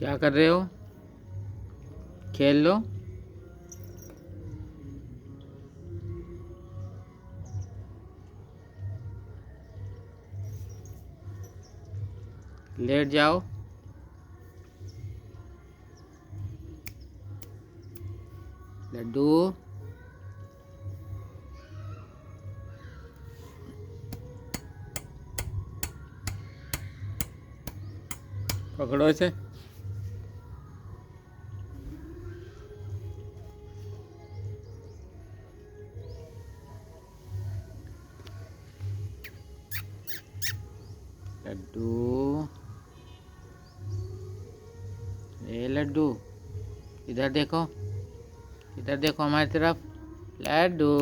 क्या कर रहे हो? खेल लो। लेट जाओ। लड्डू पकड़ो इसे। लड्डू, ए लड्डू, इधर देखो, इधर देखो हमारी तरफ। लड्डू।